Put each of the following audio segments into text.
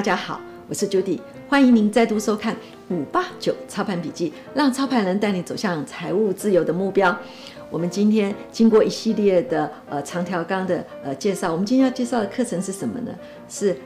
大家好，我是 Judy， 欢迎您再度收看589操盘笔记，让操盘人带你走向财务自由的目标。我们今天经过一系列的长条钢的介绍，我们今天要介绍的课程是什么呢？是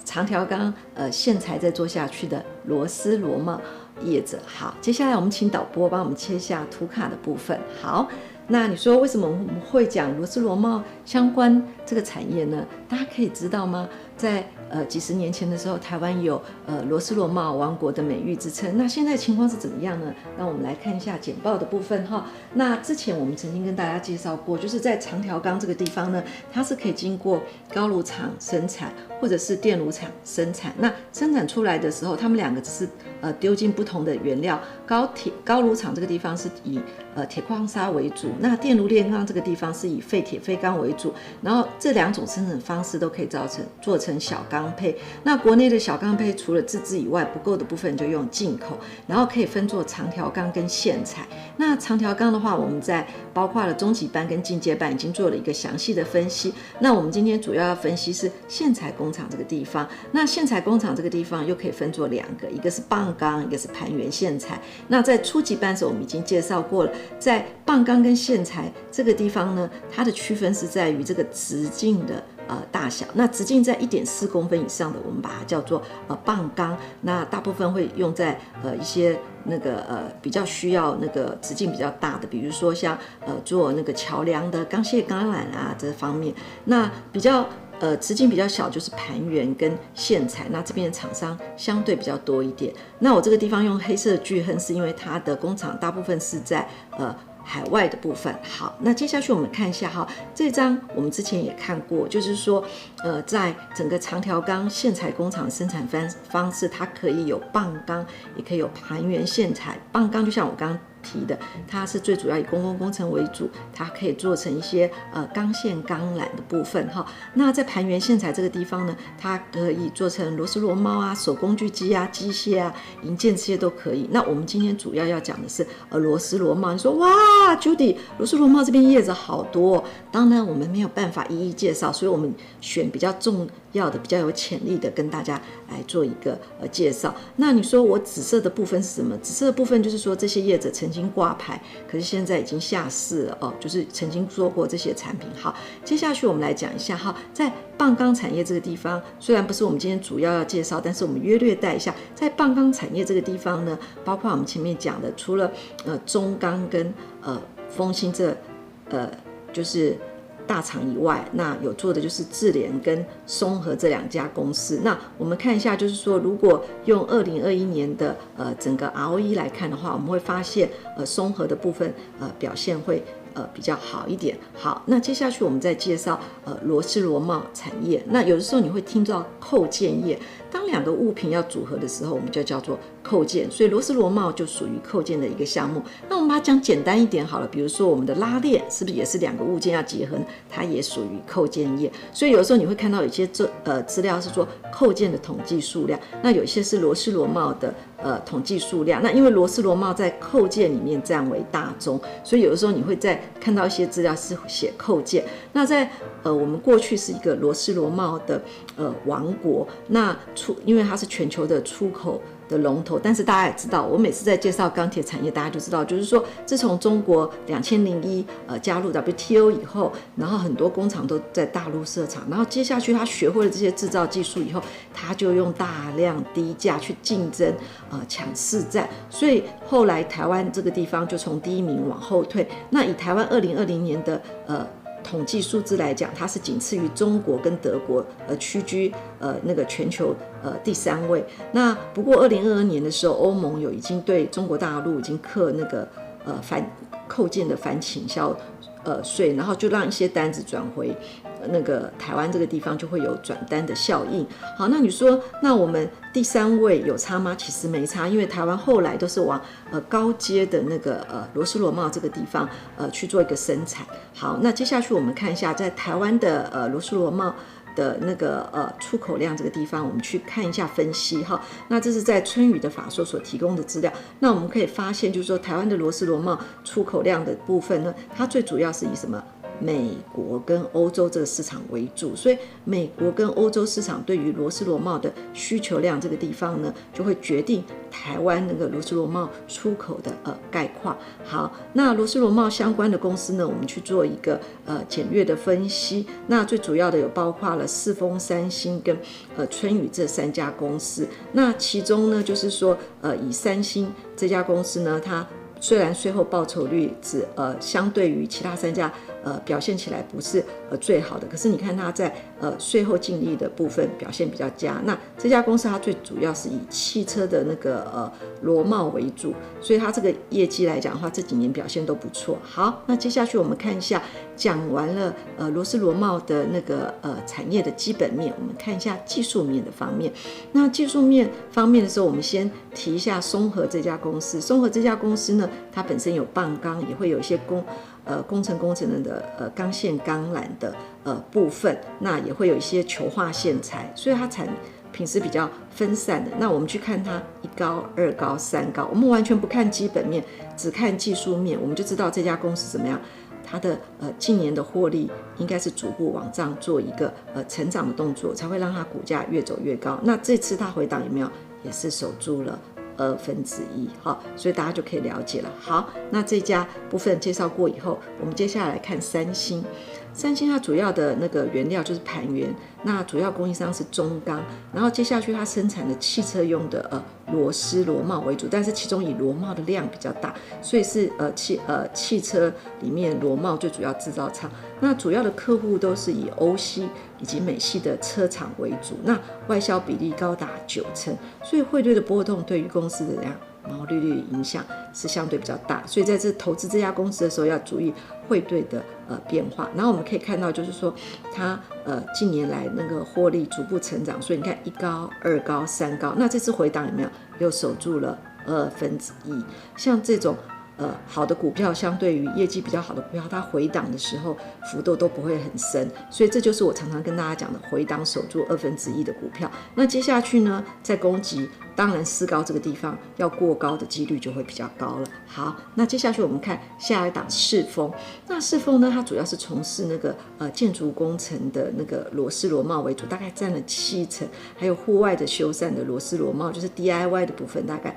长条钢线材再做下去的螺丝螺帽业者。好，接下来我们请导播帮我们切下图卡的部分。好，那你说为什么我们会讲螺丝螺帽相关这个产业呢？大家可以知道吗？在几十年前的时候，台湾有螺丝螺帽王国的美誉之称。那现在情况是怎么样呢？让我们来看一下简报的部分哈。那之前我们曾经跟大家介绍过，就是在长条钢这个地方呢，它是可以经过高炉厂生产或者是电炉厂生产。那生产出来的时候，他们两个只是丢进不同的原料。高炉厂这个地方是以铁矿砂为主，那电炉炼钢这个地方是以废铁废钢为主。然后这两种生产方式都可以做成小钢坯。那国内的小钢坯除了自制以外，不够的部分就用进口，然后可以分作长条钢跟线材。那长条钢的话，我们在包括了中级班跟进阶班已经做了一个详细的分析。那我们今天主要要分析是线材工厂这个地方。那线材工厂这个地方又可以分作两个，一个是棒钢，一个是盘圆线材。那在初级班的时候，我们已经介绍过了，在棒钢跟线材这个地方呢，它的区分是在于这个直径的大小。那直径在 1.4 公分以上的，我们把它叫做棒钢。那大部分会用在一些那个比较需要那个直径比较大的，比如说像做那个桥梁的钢械钢缆啊这方面。那比较直径比较小就是盘圆跟线材，那这边的厂商相对比较多一点。那我这个地方用黑色的巨亨，是因为它的工厂大部分是在海外的部分。好，那接下去我们看一下哈，这张我们之前也看过，就是说在整个长条钢线材工厂生产方式，它可以有棒钢，也可以有盘圆线材。棒钢就像我刚刚提的，它是最主要以公共工程为主，它可以做成一些钢线钢缆的部分哈。那在盘圆线材这个地方呢，它可以做成螺丝螺帽啊、手工锯机啊、机械啊、营件这些都可以。那我们今天主要讲的是螺丝螺帽。你说哇 ，Judy， 螺丝螺帽这边业者好多哦，当然我们没有办法一一介绍，所以我们选比较重要的、比较有潜力的跟大家来做一个介绍。那你说我紫色的部分是什么？紫色的部分就是说这些业者曾经挂牌，可是现在已经下市了哦，就是曾经做过这些产品。好，接下去我们来讲一下哈，在棒钢产业这个地方，虽然不是我们今天主要介绍，但是我们约略带一下，在棒钢产业这个地方呢，包括我们前面讲的，除了中钢跟丰兴这就是大厂以外，那有做的就是智联跟松和这两家公司。那我们看一下，就是说，如果用2021年的整个 ROE 来看的话，我们会发现松和的部分表现会比较好一点。好，那接下去我们再介绍螺丝螺帽产业。那有的时候你会听到扣件业，当两个物品要组合的时候，我们就叫做扣件，所以螺丝螺帽就属于扣件的一个项目。那我们把它讲简单一点好了，比如说我们的拉链是不是也是两个物件要结合，它也属于扣件业。所以有的时候你会看到有些资料是说扣件的统计数量，那有些是螺丝螺帽的统计数量。那因为螺丝螺帽在扣件里面占为大宗，所以有的时候你会在看到一些资料是写扣件。那在我们过去是一个螺丝螺帽的王国，那因为它是全球的出口的龙头，但是大家也知道，我每次在介绍钢铁产业，大家就知道，就是说自从中国2001加入 WTO 以后，然后很多工厂都在大陆设厂，然后接下去他学会了这些制造技术以后，他就用大量低价去竞争抢市占，所以后来台湾这个地方就从第一名往后退。那以台湾2020年的统计数字来讲，它是仅次于中国跟德国，屈居那个全球第3位。那不过2022年的时候，欧盟已经对中国大陆已经课那个扣件的反倾销税，然后就让一些单子转回那个台湾这个地方，就会有转单的效应。好，那你说，那我们第3位有差吗？其实没差，因为台湾后来都是往高阶的那个螺丝螺帽这个地方去做一个生产。好，那接下去我们看一下，在台湾的螺丝螺帽的那个出口量这个地方，我们去看一下分析哈。那这是在春雨的法说所提供的资料。那我们可以发现，就是说台湾的螺丝螺帽出口量的部分呢，它最主要是以什么美国跟欧洲这个市场为主，所以美国跟欧洲市场对于罗斯罗帽的需求量这个地方呢，就会决定台湾那个罗斯罗帽出口的概况。好，那罗斯罗帽相关的公司呢，我们去做一个简略的分析。那最主要的有包括了世丰、三星跟春雨这3家公司。那其中呢，就是说以三星这家公司呢，它虽然税后报酬率相对于其他3家表现起来不是最好的，可是你看它在税后净利的部分表现比较佳。那这家公司它最主要是以汽车的那个螺帽为主，所以它这个业绩来讲的话，这几年表现都不错。好，那接下去我们看一下，讲完了罗斯罗帽的那个产业的基本面，我们看一下技术面的方面。那技术面方面的时候，我们先提一下松和这家公司。松和这家公司呢，它本身有棒钢，也会有一些工程的钢线钢缆的部分，那也会有一些球化线材，所以它产品是比较分散的。那我们去看它1高、2高、3高，我们完全不看基本面，只看技术面，我们就知道这家公司怎么样。它的近年的获利应该是逐步往上做一个成长的动作，才会让它股价越走越高。那这次它回档有没有也是守住了1/2，好，所以大家就可以了解了。好，那这家部分介绍过以后，我们接下来看三星。三星它主要的那个原料就是盘圆，那主要供应商是中钢，然后接下去它生产的汽车用的螺丝螺帽为主，但是其中以螺帽的量比较大，所以是汽车里面螺帽最主要制造厂。那主要的客户都是以欧系以及美系的车厂为主，那外销比例高达90%，所以汇率的波动对于公司的毛利率影响是相对比较大，所以在这投资这家公司的时候要注意汇兑的变化。然后我们可以看到，就是说它近年来那个获利逐步成长，所以你看1高、2高、3高，那这次回档有没有又守住了1/2？像这种好的股票，相对于业绩比较好的股票，它回档的时候幅度都不会很深，所以这就是我常常跟大家讲的回档守住1/2的股票。那接下去呢，在攻击，当然4高这个地方要过高的几率就会比较高了。好，那接下去我们看下一档世丰。那世丰呢，它主要是从事那个建筑工程的那个螺丝螺帽为主，大概占了70%，还有户外的修缮的螺丝螺帽，就是 DIY 的部分，大概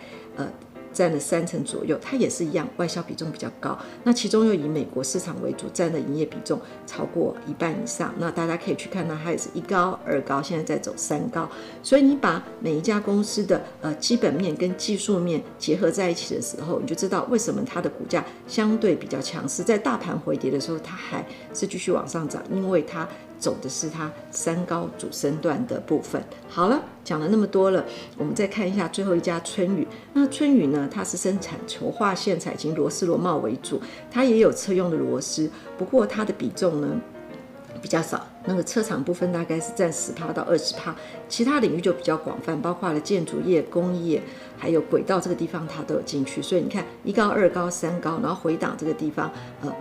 占了30%左右，它也是一样，外销比重比较高。那其中又以美国市场为主，占的营业比重超过1半以上。那大家可以去看到，它也是1高、2高，现在在走3高。所以你把每一家公司的基本面跟技术面结合在一起的时候，你就知道为什么它的股价相对比较强势。在大盘回跌的时候，它还是继续往上涨，因为它走的是它3高主升段的部分。好了，讲了那么多了，我们再看一下最后一家春雨。那春雨呢，它是生产球化线材及螺丝螺帽为主，它也有车用的螺丝，不过它的比重呢比较少，那个车厂部分大概是占10%到20%，其他领域就比较广泛，包括了建筑业、工业，还有轨道这个地方它都有进去。所以你看1高、2高、3高，然后回档这个地方，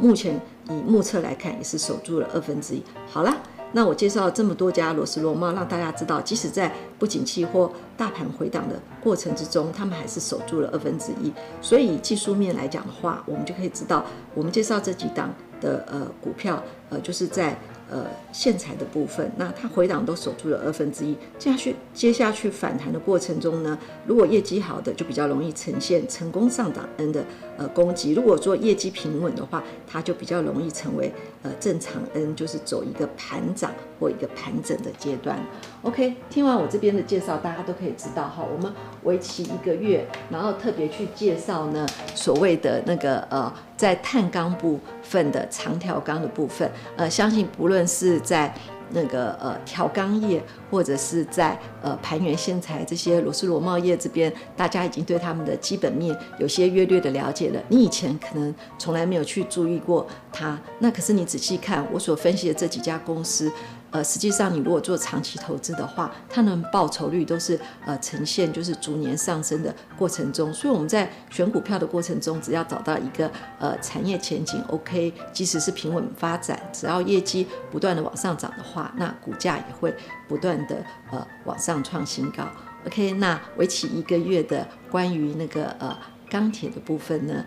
目前以目测来看也是守住了1/2。好啦，那我介绍了这么多家螺丝螺帽，让大家知道，即使在不景气或大盘回档的过程之中，他们还是守住了1/2。所以以技术面来讲的话，我们就可以知道，我们介绍这几档的股票，就是在线材的部分，那它回档都守住了1/2。接下去反弹的过程中呢，如果业绩好的就比较容易呈现成功上档 N 的攻击，如果说业绩平稳的话，它就比较容易成为正常 N， 就是走一个盘涨或一个盘整的阶段。OK， 听完我这边的介绍，大家都可以知道哈，我们为期1个月，然后特别去介绍呢所谓的那个在碳钢部分的长条钢的部分，相信不论是在那个调钢业，或者是在盘圆线材这些螺丝螺帽业这边，大家已经对他们的基本面有些约略的了解了。你以前可能从来没有去注意过它，那可是你仔细看我所分析的这几家公司。实际上，你如果做长期投资的话，它的报酬率都是呈现就是逐年上升的过程中。所以我们在选股票的过程中，只要找到一个产业前景 OK， 即使是平稳发展，只要业绩不断的往上涨的话，那股价也会不断的往上创新高。OK， 那为期1个月的关于那个钢铁的部分呢，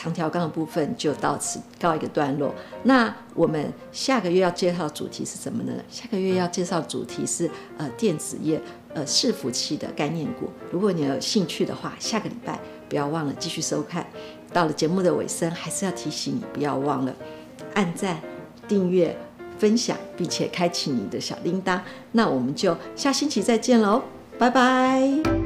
长条钢的部分就到此告一个段落。那我们下个月要介绍的主题是什么呢？下个月要介绍的主题是电子业伺服器的概念股。如果你有兴趣的话，下个礼拜不要忘了继续收看。到了节目的尾声，还是要提醒你不要忘了按赞、订阅、分享，并且开启你的小铃铛。那我们就下星期再见喽，拜拜。